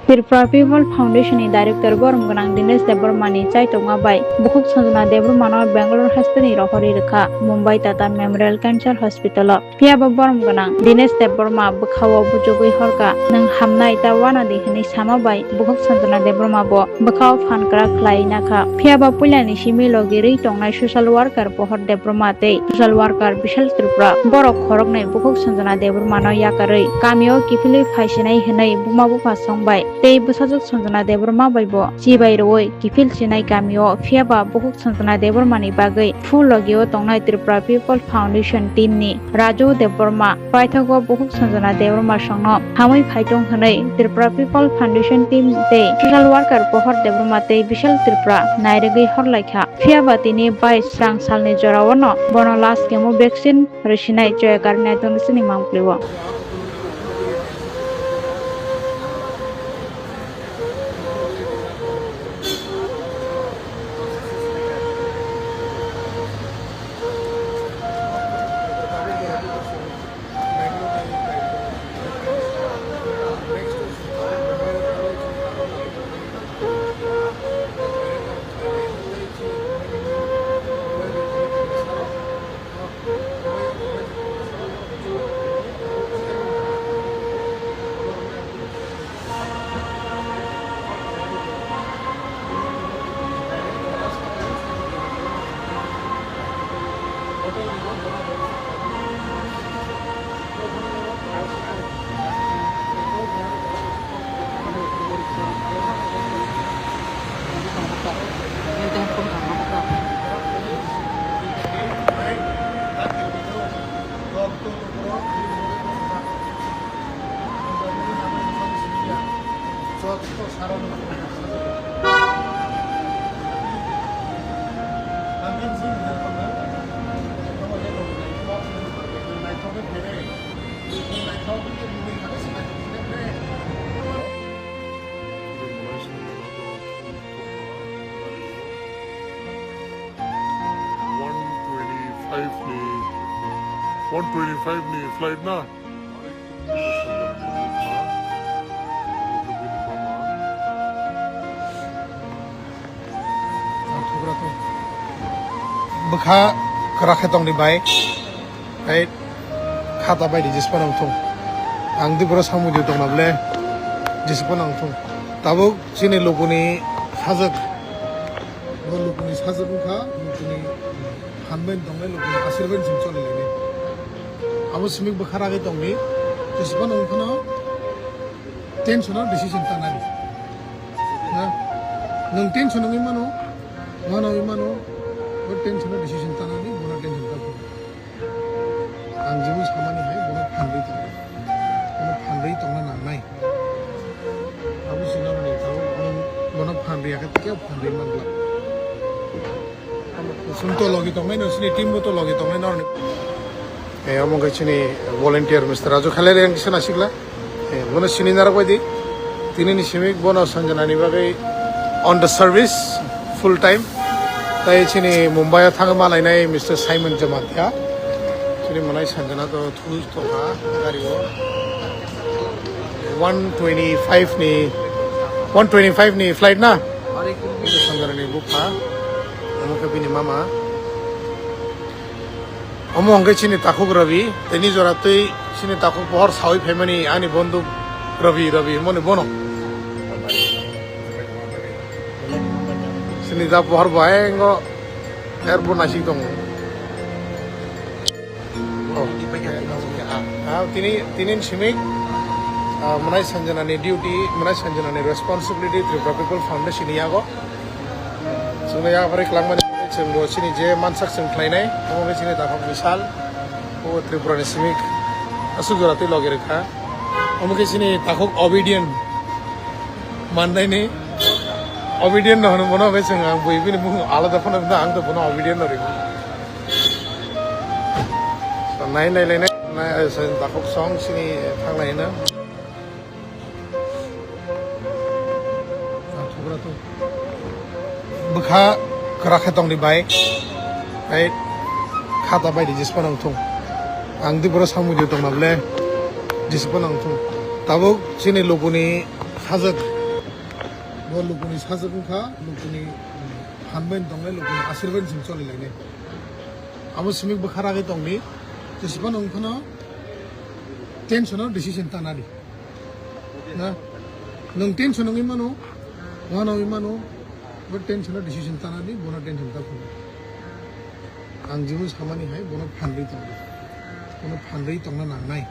Tirpura People Foundation ni Director Borom Ganang Dinesh Debormani Chaitonga Bai Bukuk Sanjana Debormano Bangalore Hastani Rohori Rekha Mumbai Tata Memorial Cancer Hospital Piaba Borom Ganang Dinesh Deborma Bukhawa Bujugui Horka Nang Hamnai Tawana Dihini Sama Bai Bukuk Sanjana Deborma Bo Bukhaw Fankra Klaina Kha Piaba Pulani Shimilo Giri Tongnai Social Worker Pohor Deborma Te Social Worker Bishal Tripura Borok Khoroknai Bukuk Sanjana Debormano Yakarei Kamio Kifili Phaisinai Hinai Bumabu Pasongbai Tei busajak sanjana deborma baibo chibai roi kifil chinai kamio phiaba bukuk sanjana debormani bagai phul logio tongnai Tripura People Foundation team ni Raju Deborma paithago bukuk sanjana deborma sangno hamai phaitong hanai Tripura People Foundation team tei social worker pohor deborma tei Bishal Tripura nairegi horlaikha phiaba tini 22 rang salni jorawano bono last kemo vaccine resinai joyakar naitong sini mangpliwo One 125 ni flight na. Bukha keraketong di baik, baik kata baik di jispan angtung, angdi beras hamu di tong nable jispan angtung. Tabu sini lukuni hazak, lukuni hazak bukha, lukuni hanben tong le lukuni asirben simson le. Abu semik bukha raketong di jispan angtung na tension na decision tanari. Na, nung tension nung imano, mana imano. Tension na decision tanani bona tension ta ko ang jibu samani hai bona phandai tong na nai abu sinam ni tau bona phandai akat ke phandai mangla sunto logi tong mai no sini team to logi tong mai nor among ga chini volunteer Mr. Raju khalere ang sina sikla bona sini nara ko di tinini simik bona sanjana ni bagai on the service full time Tay chini Mumbai thangma lainai Mr. Simon Jamatia chini manai sanjana to thus to ha gariwo 125 ni flight na itu sanjana ni bukha amuke bini mama amu angge chini takuk ravi teni joratei chini takuk pohor sawi family ani bondhu ravi mone bono sini da pohor bae ngo airport nasi tong tinin simik manai sanjana ni duty manai sanjana ni responsibility Tripura People Foundation yago sunu ya pare klangman chengbo sini je mansak seng klainai amo sini takok misal o Tripura ni simik asugurati logere kha amo sini takok obedient mandai ni obedient no mono be sing ang bui bini mu ala da phone da ang da bono obedient no ri so nai le nai sen takok song sini thang lai na thukra to bukha keraketong di baik baik kata baik di jispan angtung ang di beras hamu di tong nable jispan angtung tabu sini lukuni hazak bo lukuni sajabung kha lukuni hanben tongnai lukuni asirban sing choli lainai amo simik bukhara ge tongni jesipan ongkhono tension decision tanari na nung tension ngi mano wana wi mano but tension decision tanani bona tension ta phone ang jimu samani hai bona phandai tongna nangnai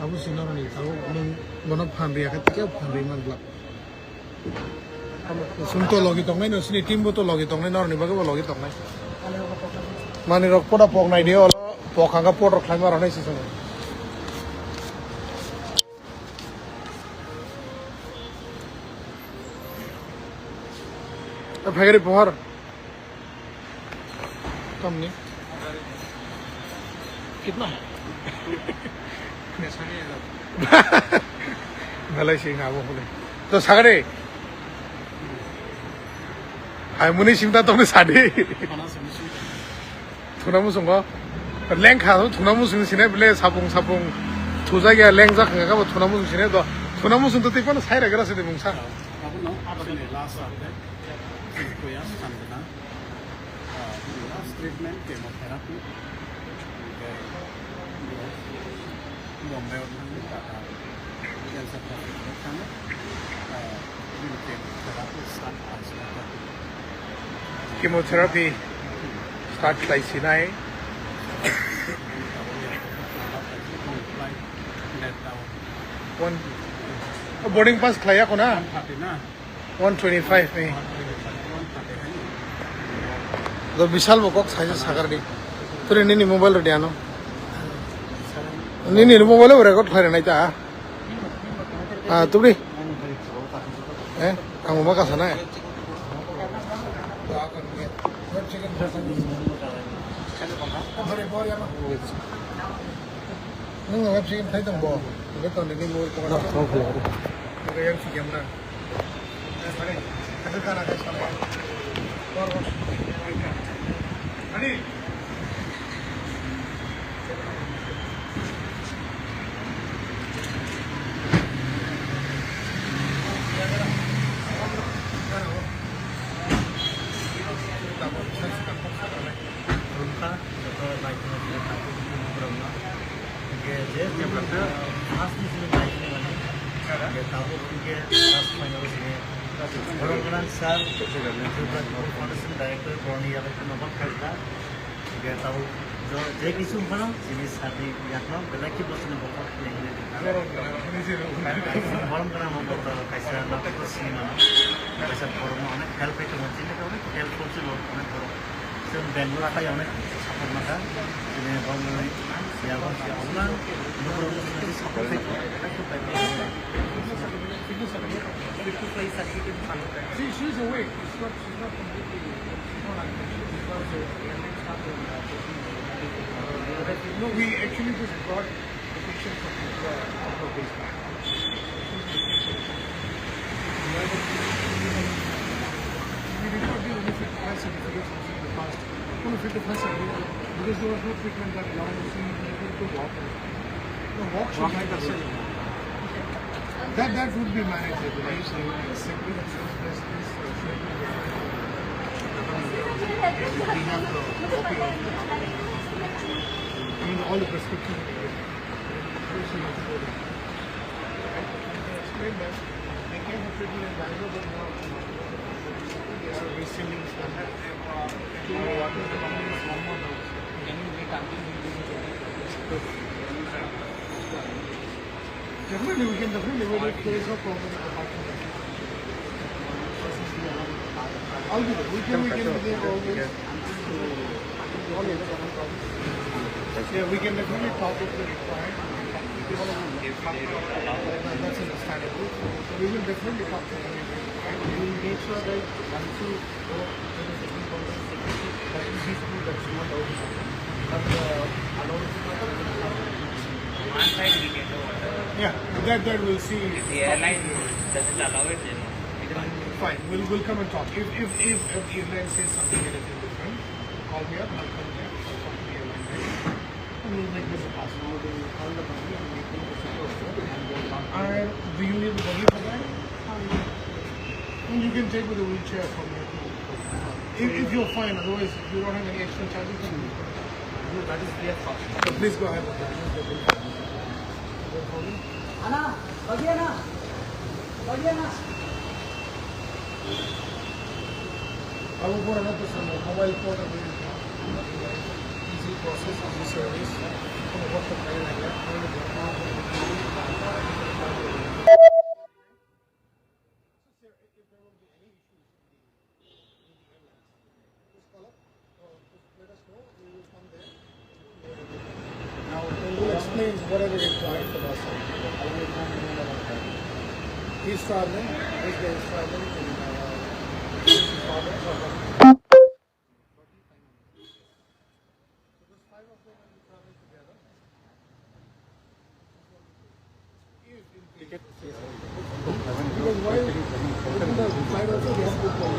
abo sinarani tago nung bona phandai ka tikya phandai manglak sunto logi tongnai no sini team bo to logi tongnai norni baga bo logi tongnai mani rok poda pok nai dio pokhanga pod rok khlaima ronai sisong Phagari pohar कम नहीं कितना भले सिंह आबो बोले तो सागरे हाय मुनि सिंता तो ने सादे थुनामु संगो लें खा तो थुनामु सिंह सिने बले सापुं थुजा गया लें जा खंगा का थुनामु सिने तो थुनामु सिंह तो तेपन साइरा गरा से मुंसा treatment chemotherapy Bombay cancer chemotherapy start lysinai one boarding pass khaya ko na 125 में तो विशाल बकक साइज सागर दी तो नी मोबाइल रे दियानो नी मोबाइल रे रेकॉर्ड खारे नाइ ता तुबड़ी आं मा का साना नों वेब चिकेन थाइ दंबो बे तो नी मोबाइल को ना तो खले रे यार चिकेन ना अरे अरे खाना का साना Ani Sir, Foundation Director, Borni Nobel Khalda, Getau, Jake Sumpano, Simis Hadi Yakno, the Lucky Boston of Bokak, Bormana Kaisa, not to see Kaisa Bormona, help it to Montana, help also on a Boro. So Bengal Ionic, Sapamata, Bormani, Yavon, no support. She's awake. She's not completely. No, we actually just brought the patient from the couple of days back. We did not do any fit test certificates in the past. Only fit test certificate because there was no treatment that allowed us to walk. No, walk should be the That would be manageable. I used to simply we have the copy of all the prescriptions. Explain that they came for treatment in Bangalore, but now they are reselling stuff. What is the company's one more now? Can you make Definitely, we can definitely do it. There is no problem apart from that. I'll do that. We can always. Yeah, we can definitely talk if they're required. That's understandable. We will definitely talk to them. We will make sure that once you go to the second contact security, that will be something that's not out. But one side we can do. Yeah, that we'll see. If the airline doesn't allow it, then we don't. Fine, we'll come and talk. If the airline says something anything different, call me up. I'll come here. I'll talk to the airline guys. And we'll make this possible. We'll call the company and make them the support. And do you need the money for that? can take with a wheelchair from here. If you're fine, otherwise if you don't have any extra charges, then That is clear for so please go ahead. Anna, Bagiana. I will put another mobile phone and easy process, easy service. What the kind like that. Now they will explain whatever is required for us. He's traveling, this guy is traveling, and this is father. So there's 5 of them and we travel together. Ticket. Because why wouldn't the flight also get booked for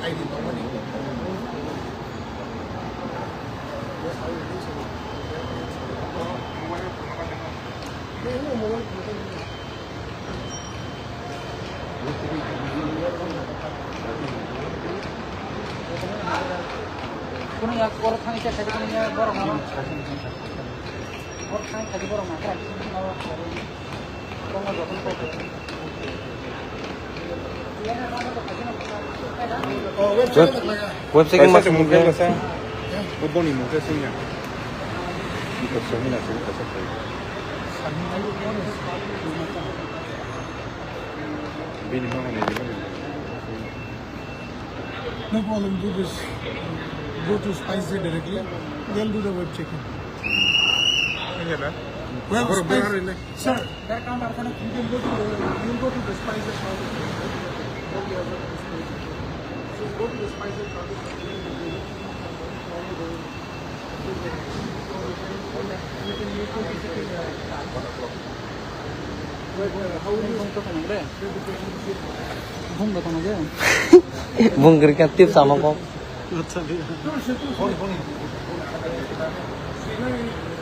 ID normally. কোনো এক বড় খানিটা খালি কোনো বড় মামা বড় খানি খালি বড় মাত্রা কোনো যখন করতে Website Mas mungkin bahasa Betul ni mungkin sini ya. Kita sini nak sini kita sampai. Bini mana ni? No problem, do this. Go to Spicy directly. They'll do the web checking. Well, sir, that can't happen. You can go to the Spicy house. So go to the Spicy house. How will you ঘুম দেখো না যে Bungkirkan tips sama kok.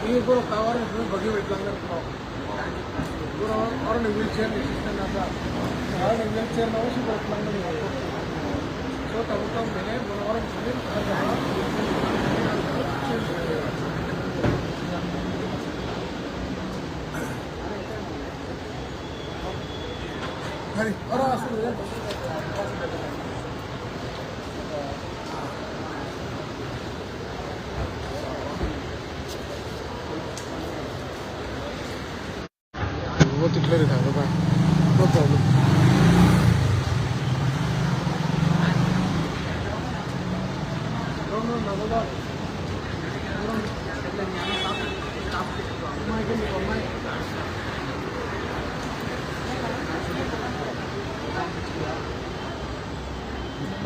you go to power and buggy with longer now. Or in a wheelchair, or in a wheelchair now, she got longer. So, Tavuka, Bene, or Hurry, or ask वो तो clear था बाबा no problem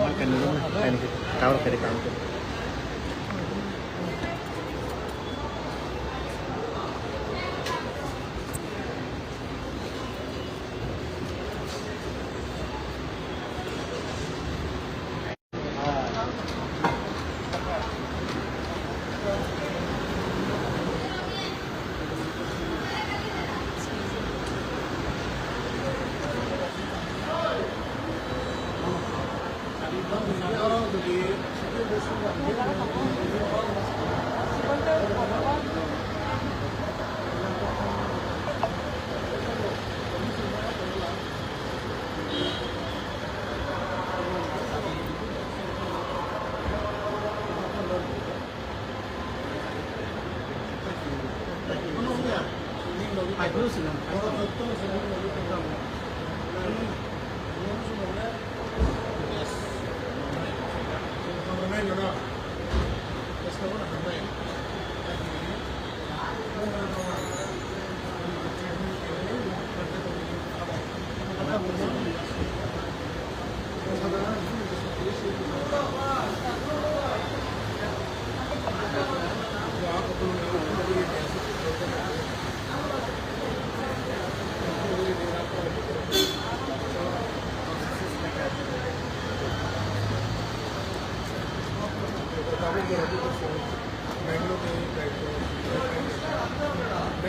Makan dulu, tahu dari kamu.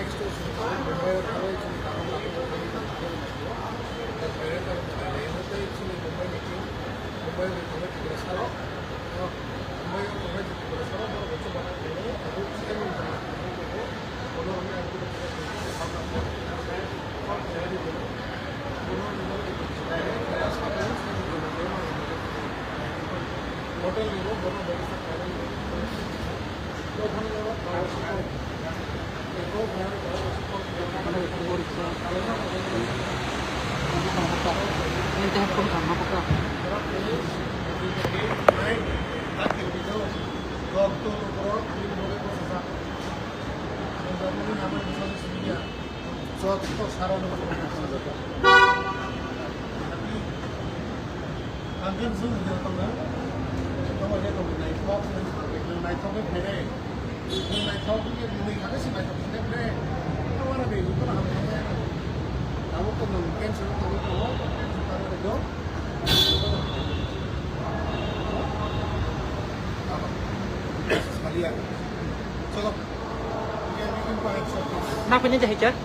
next to Ini dah pun sama apa? Kenapa ni jahit cat?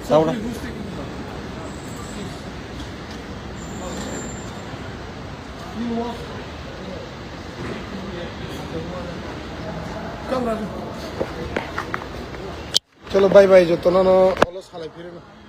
Saura. चलो bye bye जो तो ना no अलस हालाय फिरे ना